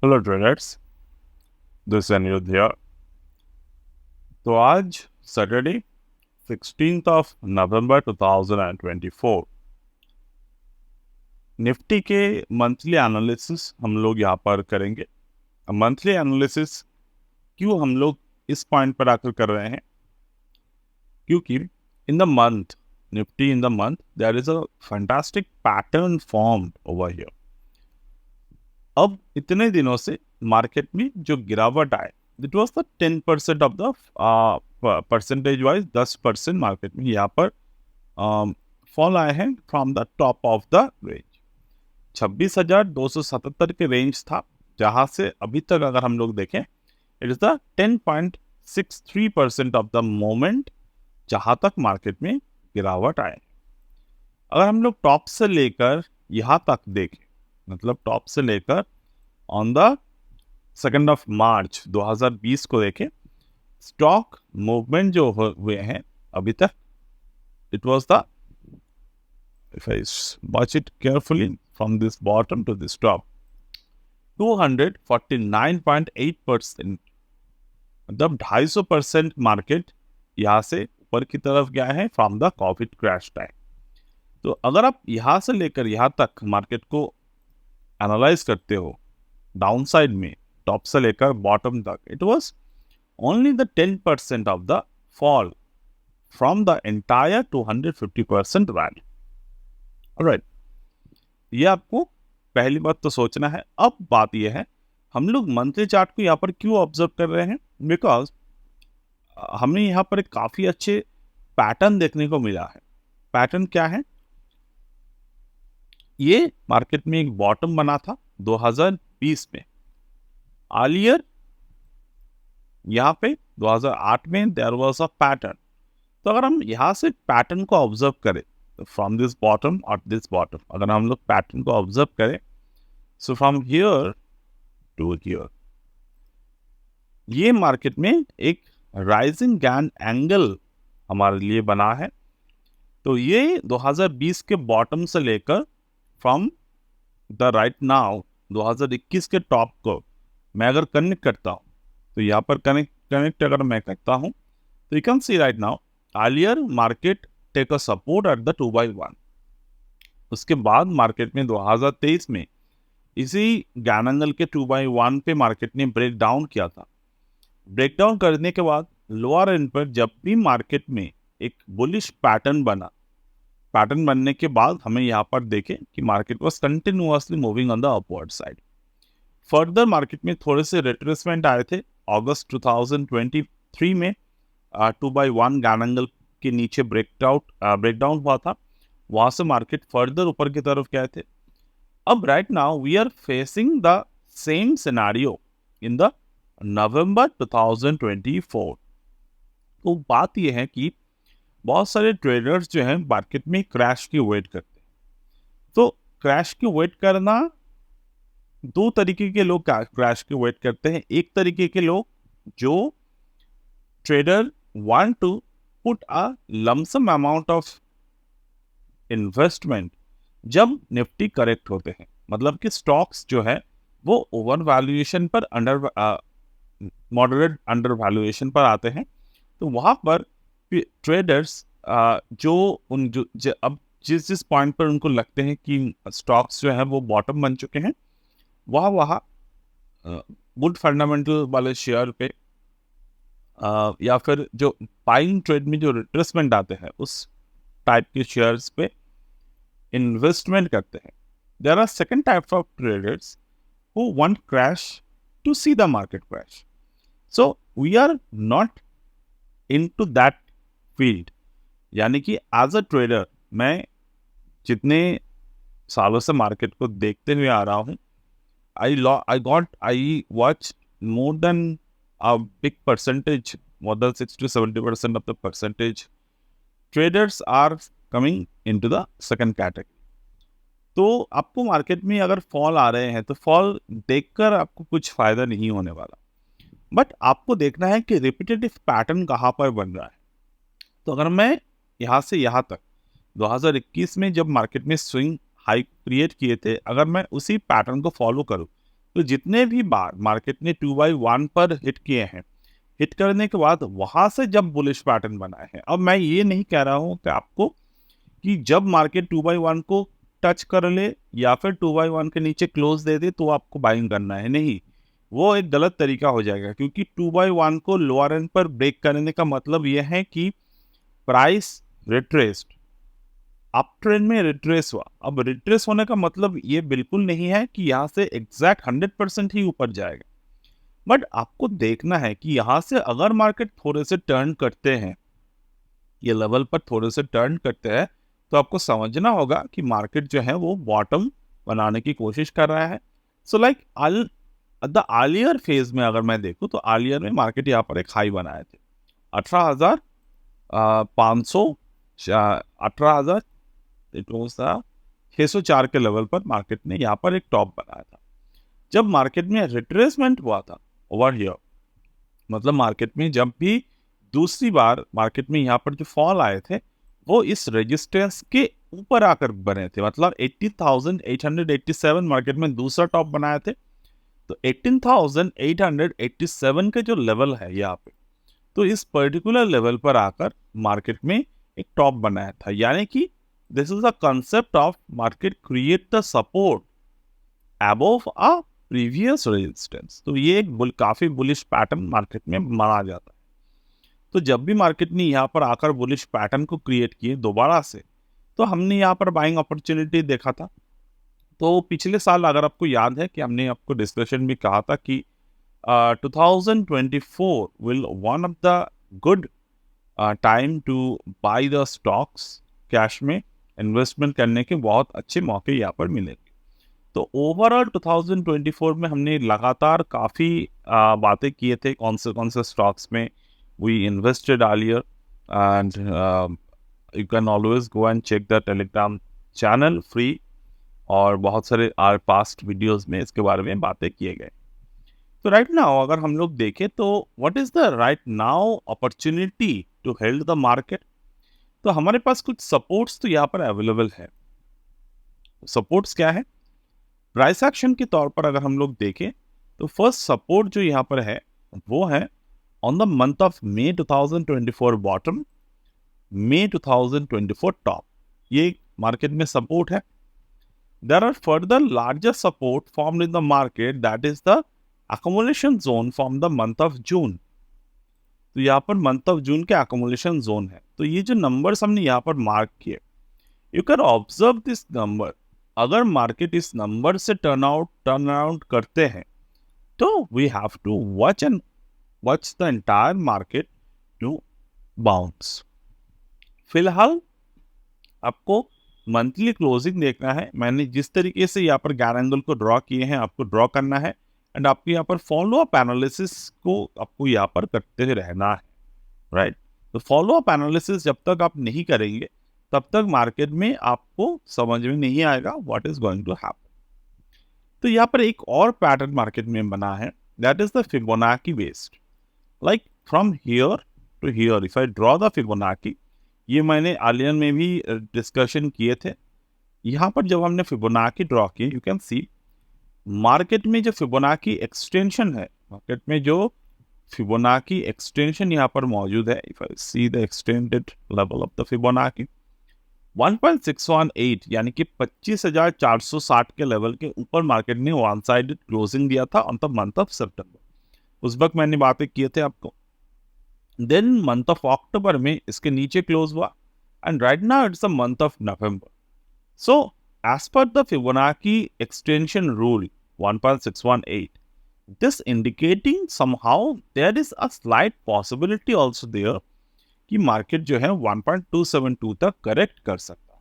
Hello traders, this Anirudh here. तो आज Saturday 16th of November 2024 Nifty के मंथली एनालिसिस हम लोग यहाँ पर करेंगे। मंथली एनालिसिस क्यों हम लोग इस पॉइंट पर आकर कर रहे हैं? क्योंकि in the month Nifty in the month there is a fantastic pattern formed over here. अब इतने दिनों से मार्केट में जो गिरावट आए, it was the 10% of the percentage wise 10% market में यहाँ पर फॉल आए हैं from the top of the range. 26,277 के रेंज था, जहां से अभी तक अगर हम लोग देखें it is the 10.63% of the moment जहां तक मार्केट में गिरावट आए। अगर हम लोग टॉप से लेकर यहाँ तक देखें, मतलब टॉप से लेकर on the 2nd of March 2020 को देखें, स्टॉक मूवमेंट जो हुए हैं अभी तक, it was the, if I watch it carefully from this bottom to this top, 249.8%, मतलब 250% मार्केट यहाँ से ऊपर की तरफ गया है from the Covid crash time. तो अगर आप यहाँ से लेकर यहाँ तक मार्केट को एनालाइज करते हो डाउन साइड में, टॉप से लेकर बॉटम तक, it was only the 10% of the fall from the entire 250% rally. Alright, ये आपको पहली बात तो सोचना है। अब बात ये है, हम लोग मंथली चार्ट को यहाँ पर क्यों ऑब्जर्व कर रहे हैं? बिकॉज हमें यहाँ पर एक काफी अच्छे पैटर्न देखने को मिला है। पैटर्न क्या है? ये मार्केट में एक बॉटम बना था 2020 में। अर्लियर यहाँ पे 2008 में देयर वाज अ पैटर्न। तो अगर हम यहाँ से पैटर्न को ऑब्जर्व करें, फ्रॉम दिस बॉटम और दिस बॉटम, अगर हम लोग पैटर्न को ऑब्जर्व करें, so from here to here, ये मार्केट में एक राइजिंग गैन एंगल हमारे लिए बना है। तो ये 2020 के बॉटम से लेकर फ्रॉम द राइट नाउ 2021 के टॉप को मैं अगर कनेक्ट करता हूँ, तो यहाँ पर कनेक्ट अगर मैं करता हूँ, तो you can see right now earlier market take a support at the 2x1। उसके बाद मार्केट में 2023 में इसी गैन एंगल के 2x1 पे मार्केट ने ब्रेक डाउन किया था। ब्रेक डाउन करने के बाद लोअर एंड पर जब भी मार्केट में एक बुलिश पैटर्न बना, पैटर्न बनने के बाद हमें यहाँ पर देखें कि market was continuously moving on the upward side. Further market में थोड़े से रिट्रेसमेंट आए थे अगस्त 2023 में, 2x1 गैन एंगल के नीचे ब्रेकडाउन हुआ था। वहां से मार्केट फर्दर ऊपर की तरफ गए थे। अब right now we are facing the same scenario in the November 2024। तो बात यह है कि बहुत सारे ट्रेडर्स जो हैं मार्केट में क्रैश की वेट करते हैं। तो क्रैश की वेट करना, दो तरीके के लोग क्रैश की वेट करते हैं। एक तरीके के लोग जो trader want to put a lump sum amount of investment जब निफ्टी करेक्ट होते हैं, मतलब कि स्टॉक्स जो है वो ओवर वैल्यूएशन पर मॉडरेट अंडर वैल्यूएशन पर आते हैं। तो वहां पर ट्रेडर्स अब जिस पॉइंट पर उनको लगते हैं कि स्टॉक्स जो है वो बॉटम बन चुके हैं, वहाँ गुड फंडामेंटल वाले शेयर पे या फिर जो बाइंग ट्रेड में जो रिट्रेसमेंट आते हैं उस टाइप के शेयर्स पे इन्वेस्टमेंट करते हैं। There are second type of traders who want crash to see the market crash. So we are not into that field. यानी कि एज अ ट्रेडर मैं जितने सालों से मार्केट को देखते हुए आ रहा हूँ, I watch more than a big percentage, more than 60 to 70% of the percentage traders are coming into the second category. तो आपको मार्केट में अगर फॉल आ रहे हैं तो फॉल देखकर आपको कुछ फायदा नहीं होने वाला, बट आपको देखना है कि रिपीटेटिव पैटर्न कहाँ पर बन रहा है। तो अगर मैं यहाँ से यहाँ तक 2021 में जब मार्केट में स्विंग हाई क्रिएट किए थे, अगर मैं उसी पैटर्न को फॉलो करूँ, तो जितने भी बार मार्केट ने 2x1 पर हिट किए हैं, हिट करने के बाद वहां से जब बुलिश पैटर्न बनाए हैं, अब मैं ये नहीं कह रहा हूं कि आपको कि जब मार्केट 2x1 को टच कर ले या फिर 2x1 के नीचे क्लोज दे दे तो आपको बाइंग करना है, नहीं, वो एक गलत तरीका हो जाएगा, क्योंकि 2x1 को लोअर एंड पर ब्रेक करने का मतलब यह है कि प्राइस रिट्रेस्ड, अप ट्रेंड में रिट्रेस हुआ। अब रिट्रेस होने का मतलब ये बिल्कुल नहीं है कि यहाँ से एग्जैक्ट 100% ही ऊपर जाएगा, बट आपको देखना है कि यहाँ से अगर मार्केट थोड़े से टर्न करते हैं, ये लेवल पर थोड़े से टर्न करते हैं, तो आपको समझना होगा कि मार्केट जो है वो बॉटम बनाने की कोशिश कर रहा है। सो लाइक द आलियर फेज में अगर मैं देखूं तो आलियर में मार्केट यहाँ पर एक हाई बनाए थे 18,500 18,000 604 के लेवल पर मार्केट ने यहाँ पर एक टॉप बनाया था। जब मार्केट में रिट्रेसमेंट हुआ था ओवर हियर, मतलब मार्केट में जब भी दूसरी बार मार्केट में यहाँ पर जो फॉल आए थे वो इस रेजिस्टेंस के ऊपर आकर बने थे, मतलब 18,887 मार्केट में दूसरा टॉप बनाए थे। तो 18,887 के जो लेवल है यहाँ पे, तो इस पर्टिकुलर लेवल पर आकर मार्केट में एक टॉप बनाया था, यानी कि this is the concept of market create the support above a previous resistance. तो ये एक काफी बुलिश पैटर्न मार्केट में माना जाता है। तो जब भी मार्केट ने यहाँ पर आकर बुलिश पैटर्न को क्रिएट किए दोबारा से, तो हमने यहाँ पर बाइंग अपॉर्चुनिटी देखा था। तो पिछले साल अगर आपको याद है कि हमने आपको डिस्कशन भी कहा था कि 2024 will one of the good time to buy the stocks, cash में इन्वेस्टमेंट करने के बहुत अच्छे मौके यहाँ पर मिलेंगे। तो ओवरऑल 2024 में हमने लगातार काफ़ी बातें किए थे कौन से स्टॉक्स में we invested earlier, and you can always go and check the Telegram channel free, और बहुत सारे आर पास्ट वीडियोस में इसके बारे में बातें किए गए। तो राइट नाउ अगर हम लोग देखें तो what is the right now opportunity to held the market, तो हमारे पास कुछ सपोर्ट्स तो यहाँ पर अवेलेबल है। सपोर्ट्स क्या है? प्राइस एक्शन के तौर पर अगर हम लोग देखें तो फर्स्ट सपोर्ट जो यहाँ पर है वो है on the month of May 2024 bottom, May 2024 top, ये मार्केट में सपोर्ट है। There are further larger support formed in the market, that is the accumulation zone from the month of June। तो यहाँ पर मंथ ऑफ जून के accumulation zone है। तो ये जो नंबर्स हमने यहाँ पर मार्क किए, you can observe this number. अगर मार्केट इस नंबर से टर्न अराउंड करते हैं तो we have to watch the entire market to bounce। फिलहाल आपको मंथली क्लोजिंग देखना है। मैंने जिस तरीके से यहाँ पर गैर एंगल को ड्रॉ किए हैं आपको ड्रॉ करना है, एंड आपको यहाँ पर फॉलो अप एनालिसिस को आपको यहाँ पर करते रहना है, राइट। तो फॉलो अप एनालिसिस जब तक आप नहीं करेंगे तब तक मार्केट में आपको समझ में नहीं आएगा what is going to happen. तो यहाँ पर एक और पैटर्न मार्केट में बना है, that is the Fibonacci based. Like from here to here, if I draw the Fibonacci, ये मैंने आलियन में भी डिस्कशन किए थे। यहाँ पर जब हमने फिबोनाची ड्रॉ किए, यू कैन सी मार्केट में जो फिबोनाची एक्सटेंशन है, मार्केट में जो फिबोनाची एक्सटेंशन यहाँ पर मौजूद है, if I see the extended level of the Fibonacci 1.618, यानी कि 25,460 के लेवल के ऊपर मार्केट ने वन साइडेड क्लोजिंग दिया था ऑन द मंथ ऑफ सितंबर। उस वक्त मैंने बातें किए थे आपको। देन मंथ ऑफ अक्टूबर में इसके नीचे क्लोज हुआ, and right now it's the month of November. So as per the Fibonacci extension rule 1.618, this indicating somehow there is a slight possibility also there कि मार्केट जो है 1.272 तक correct कर सकता है।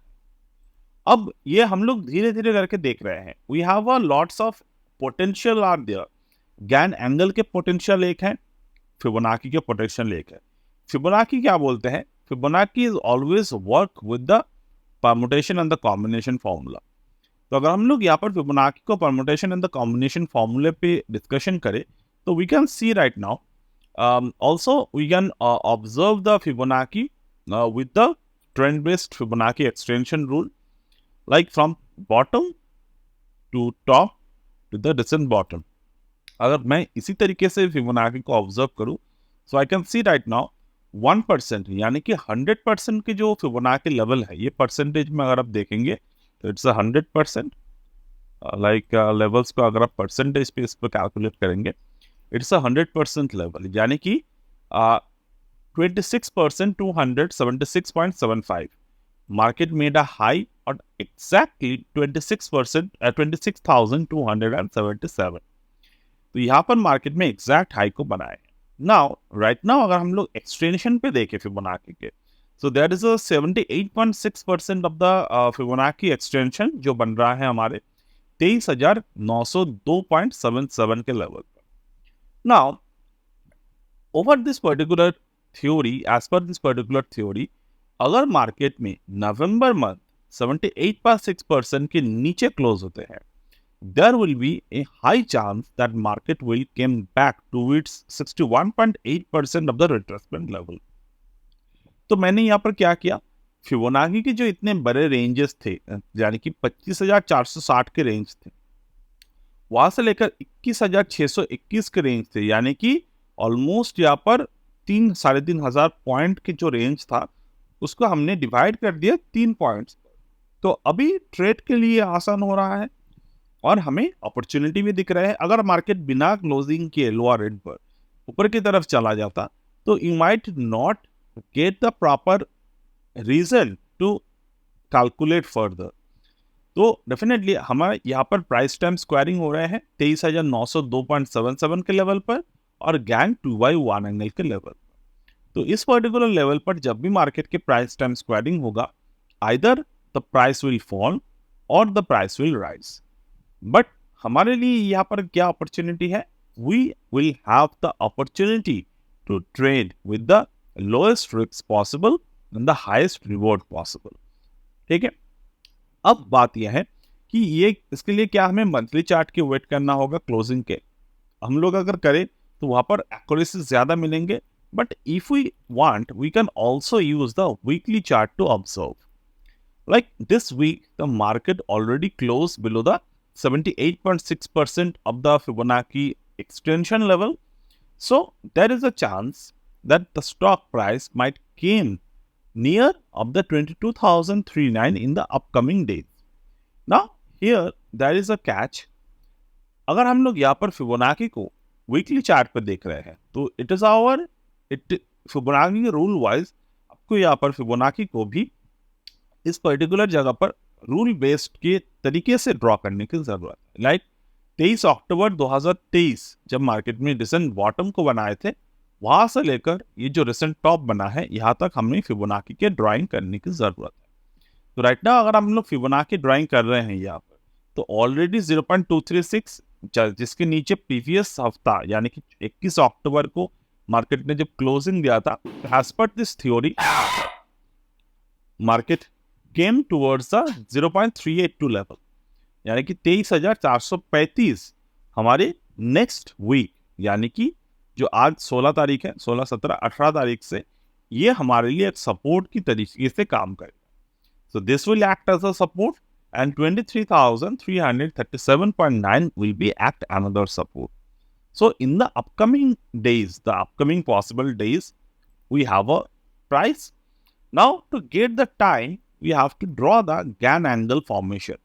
अब ये हम लोग धीरे धीरे करके देख रहे हैं। We have a lots of potential are there. Gann angle के पोटेंशियल एक है, फिबोनाची के पोटेंशियल एक है। फिबोनाची क्या बोलते हैं? Fibonacci is always work with the permutation and the combination formula. तो अगर हम लोग यहाँ पर फिबोनाची को परमुटेशन एंड द कॉम्बिनेशन फॉर्मूले पे डिस्कशन करें तो we can see right now also we can observe the Fibonacci with the trend based Fibonacci extension rule, like from bottom to top to the recent bottom. अगर मैं इसी तरीके से Fibonacci को ऑब्जर्व करूं, so I can see right now 1%, यानी कि 100% के जो फिबोनाची लेवल है, ये परसेंटेज में अगर आप देखेंगे तो इट्स 100%। लाइक लेवल्स को अगर आप परसेंटेज पे इस पर कैलकुलेट करेंगे, इट्स 100% लेवल, यानी कि 26% 276.75। market made a high on exactly 26%, 26,277। तो यहाँ पर मार्केट में एग्जैक्ट हाई को बनाए। नाउ राइट नाउ अगर हम लोग एक्सटेंशन पे देखें फिबोनाची के, so there is a 78.6% of the Fibonacci extension जो बन रहा है हमारे 23,902.77 के लेवल पर। Now over this particular theory, as per this particular theory, अगर मार्केट में नवंबर मंथ 78.6% के नीचे क्लोज होते हैं, there will be a high chance that market will come back to its 61.8% of the retracement level। तो मैंने यहाँ पर क्या किया, फिबोनाची के जो इतने बड़े रेंजेस थे, यानी कि 25,460 के रेंज थे, वहां से लेकर 21,621 के रेंज थे, यानी कि ऑलमोस्ट यहाँ पर 3-3,500 पॉइंट के जो रेंज था, उसको हमने डिवाइड कर दिया 3 पॉइंट्स। तो अभी ट्रेड के लिए आसान हो रहा है और हमें अपॉर्चुनिटी भी दिख रहा है। अगर मार्केट बिना क्लोजिंग के लोअर एंड पर ऊपर की तरफ चला जाता, तो you might not get the proper reason to calculate further. तो डेफिनेटली हमारे यहाँ पर प्राइस टाइम स्क्वायरिंग हो रहे हैं 23,902.77 के लेवल पर और गैंग 2x1 एंगल के लेवल पर। तो इस पर्टिकुलर लेवल पर जब भी मार्केट के प्राइस टाइम स्क्वायरिंग होगा, either the price will fall or the price will rise. But हमारे लिए यहाँ पर क्या अपॉर्चुनिटी है, we will have the opportunity to trade with the lowest risk possible and the highest reward possible. ठीक है, अब बात यह है कि ये इसके लिए क्या हमें मंथली चार्ट के वेट करना होगा क्लोजिंग के। हम लोग अगर करें तो वहां पर एक्यूरेसी ज्यादा मिलेंगे, but if we want we can also use the weekly chart to observe. Like this week, the market already closed below the 78.6% of the Fibonacci extension level. So there is a chance that the stock price might came near of the 22,039 in the upcoming days. Now here there is a catch. अगर हम लोग यहाँ पर Fibonacci को weekly chart पर देख रहे हैं, तो इट इज आवर फिबोनाची के रूल वाइज आपको यहाँ पर फिबोनाची को भी इस पर्टिकुलर जगह पर रूल बेस्ड के तरीके से ड्रॉ करने की जरूरत है। लाइक 23 अक्टूबर 2023 जब मार्केट में रिसेंट बॉटम को बनाए थे, वहां से लेकर ये जो रिसेंट टॉप बना है, यहाँ तक हमें फिबोनाची के ड्राइंग करने की जरूरत है। तो राइट नाउ अगर हम लोग फिबोनाची ड्राइंग कर रहे हैं यहाँ पर, तो ऑलरेडी 0.236 जिसके नीचे प्रीवियस हफ्ता यानी कि 21 अक्टूबर को मार्केट ने जब क्लोजिंग दिया था, as per this theory market came towards the 0.382 level, यानी कि 23,435 हमारे नेक्स्ट वीक, यानी कि जो आज 16 तारीख है, 16, 17, 18 तारीख से ये हमारे लिए एक सपोर्ट की तरीके से काम करेगा। So this will act as a support and 23,337.9 will be act another support. So in the upcoming days, the upcoming possible days, we have a price. Now to get the time, we have to draw the Gann angle formation.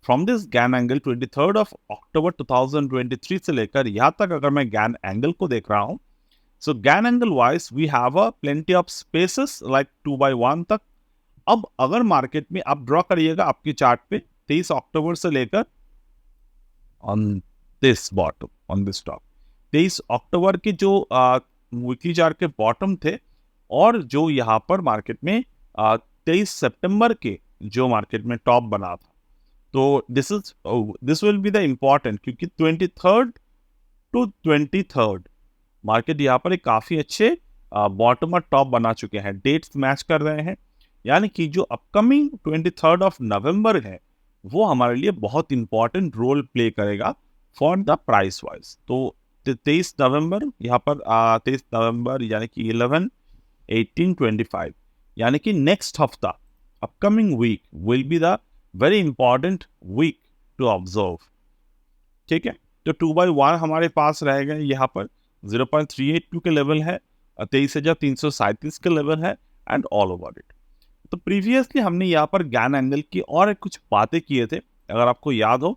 From this Gann angle 23rd of October 2023 से लेकर यहाँ तक अगर मैं Gann angle को देख रहा हूँ, so Gann angle wise we have a plenty of spaces like 2x1 तक। अब अगर मार्केट में आप ड्रॉ करिएगा आपके चार्ट पे 23 अक्टूबर से लेकर on this bottom, on this top, 23 अक्टूबर के जो वीकली चार्ट के बॉटम थे और जो यहाँ पर मार्केट में 23 सितंबर के जो मार्केट में टॉप बना था, तो this will be the important, क्योंकि 23rd to 23rd मार्केट यहाँ पर एक काफी अच्छे बॉटम और टॉप बना चुके हैं, डेट्स मैच कर रहे हैं, यानी कि जो अपकमिंग 23rd ऑफ नवंबर है वो हमारे लिए बहुत इंपॉर्टेंट रोल प्ले करेगा फॉर द प्राइस वाइज। तो 23 नवंबर यहाँ पर 23 नवंबर यानी कि 11, 18, 25 यानी कि नेक्स्ट हफ्ता upcoming week will be the very important week to observe. ठीक है। तो 2/1 हमारे पास रहेगा यहाँ पर 0.382 के लेवल है, 23,337 के लेवल है एंड ऑल ओवर इट। तो प्रीवियसली हमने यहाँ पर ज्ञान एंगल की और कुछ बातें किए थे, अगर आपको याद हो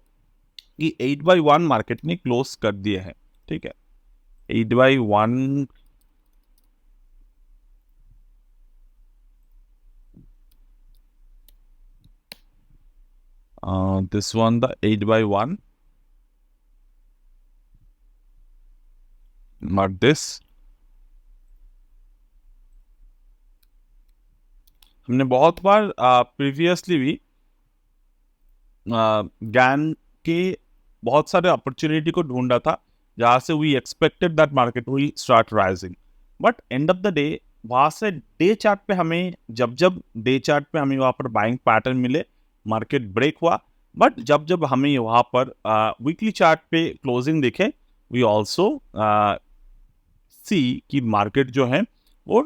कि 8/1 मार्केट ने क्लोज कर दिए हैं, ठीक है। 8/1 this one the 8/1 not this। हमने बहुत बार प्रीवियसली भी ज्ञान के बहुत सारे अपॉर्चुनिटी को ढूंढा था जहां से we expected that market will start rising, but end of the day वहां से डे चार्ट पे हमें जब जब डे चार्ट पे हमें वहां पर बाइंग पैटर्न मिले, मार्केट ब्रेक हुआ, बट जब जब हमें वहां पर वीकली चार्ट पे क्लोजिंग दिखे, वी ऑल्सो सी कि मार्केट जो है वो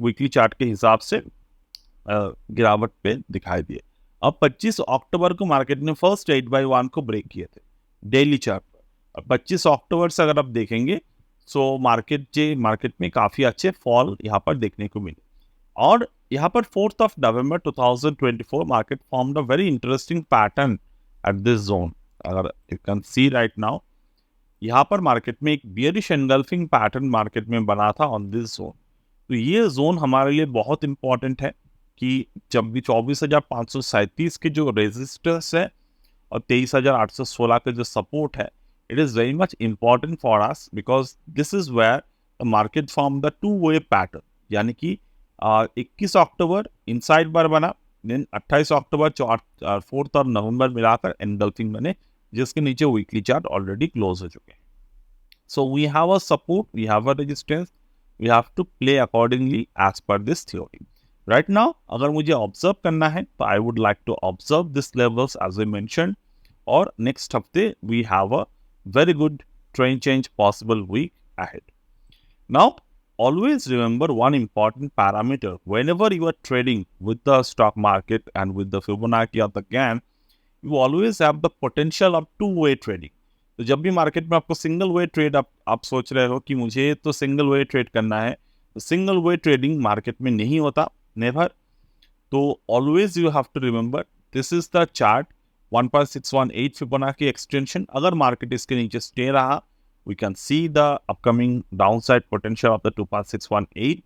वीकली चार्ट के हिसाब से गिरावट पे दिखाई दिए। अब 25 अक्टूबर को मार्केट ने फर्स्ट 8/1 को ब्रेक किए थे डेली चार्ट पर, और 25 अक्टूबर से अगर आप देखेंगे सो मार्केट में काफी अच्छे फॉल यहाँ पर देखने को मिले। और यहाँ पर 4 नवंबर 2024 market formed a very interesting pattern at this zone. अगर you can see right now यहाँ पर मार्केट में एक बियरिश एंगल्फिंग पैटर्न मार्केट में बना था ऑन दिस जोन। तो ये जोन हमारे लिए बहुत इंपॉर्टेंट है कि जब भी 24,537 के जो रेजिस्टेंस है और 23,816 का जो सपोर्ट है, it is very much important for us because this is where the market form the 2-वे पैटर्न। यानी कि 21 अक्टूबर इनसाइड बार बना, देन 28 अक्टूबर 4 नवंबर मिलाकर एंगल्फिंग बने, जिसके नीचे वीकली चार्ट ऑलरेडी क्लोज हो चुके हैं। So we have a support, we have a resistance, we have to play accordingly as per this theory. Right now अगर मुझे ऑब्जर्व करना है तो I would like to observe this levels as I mention, और next हफ्ते we have a very good trend change possible week ahead. Now always remember one important parameter whenever you are trading with the stock market and with the Fibonacci or the GAN, you always have the potential of two-way trading। तो जब भी market में आपको single way trade आप सोच रहे हो कि मुझे तो सिंगल वे ट्रेड करना है, तो सिंगल वे ट्रेडिंग मार्केट में नहीं होता, नेवर। तो always you have to remember this is the chart 1.618 Fibonacci extension. अगर मार्केट इसके नीचे स्टे रहा, we can see the upcoming downside potential of the 2.618,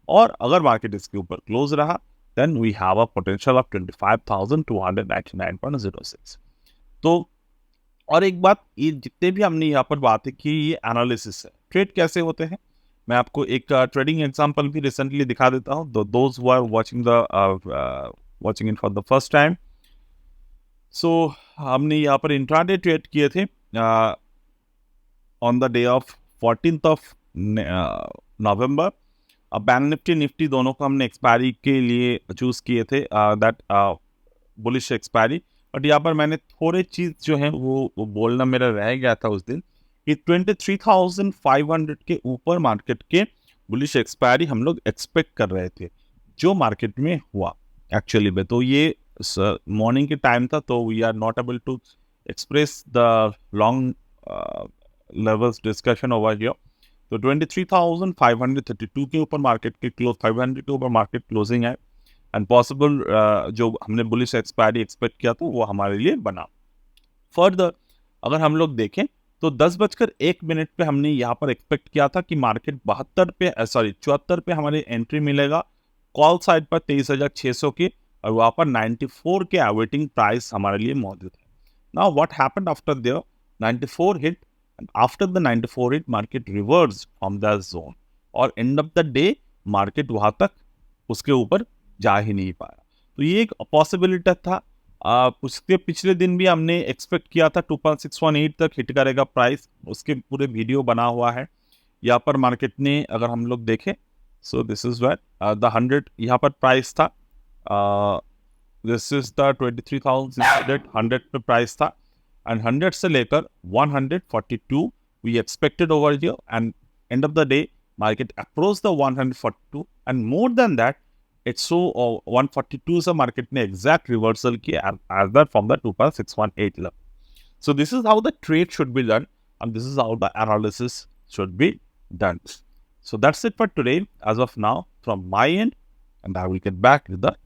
और अगर मार्केट इसके ऊपर क्लोज रहा then we have a potential of 25,299.06। तो और एक बात, ये जितने भी हमने यहाँ पर बातें की ये एनालिसिस है, ट्रेड कैसे होते हैं मैं आपको एक ट्रेडिंग एग्जांपल भी रिसेंटली दिखा देता हूँ। Those who are watching it for the first time, so हमने यहाँ पर इंट्राडे ट्रेड किए थे on the day of 14th of November। Bank Nifty Nifty दोनों को हमने एक्सपायरी के लिए चूज किए थे, दैट बुलिश एक्सपायरी। बट यहाँ पर मैंने थोड़े चीज जो है वो बोलना मेरा रह गया था उस दिन कि 23,500 के ऊपर मार्केट के बुलिश एक्सपायरी हम लोग एक्सपेक्ट कर रहे थे, जो मार्केट में हुआ एक्चुअली में। तो ये मॉर्निंग के टाइम था, तो we are not able to express the long levels discussion over here. तो 23,532 के ऊपर मार्केट के क्लोज, 500 के ऊपर मार्केट क्लोजिंग है, एंड पॉसिबल जो हमने बुलिश एक्सपायरी एक्सपेक्ट किया था वो हमारे लिए बना। फर्दर अगर हम लोग देखें तो 10:01 पे हमने यहाँ पर एक्सपेक्ट किया था कि मार्केट 74 पे हमारी एंट्री मिलेगा, कॉल साइड पर 23,600 की, और वहाँ पर 94 के एवेटिंग प्राइस हमारे लिए मौजूद है। Now what happened after their 94 hit, and after the 94 hit market reversed from that zone, और end of the day market वहां तक उसके ऊपर जा ही नहीं पाया। तो ये एक पॉसिबिलिटी था। उसके पिछले दिन भी हमने एक्सपेक्ट किया था 2.618 तक हिट करेगा प्राइस, उसके पूरे वीडियो बना हुआ है। यहाँ पर मार्केट ने अगर हम लोग देखें, so this is where the 100 यहाँ पर प्राइस था, दिस इज द 23,600 पे प्राइस था, एंड 100 से लेकर 142 we expected over here, and end of the day market approached the 142, and more than that it's so 142 से market ने exact reversal किया as that from the 2.618 level। So this is how the trade should be done, and this is how the analysis should be done. So that's it for today as of now from my end, and I will get back with the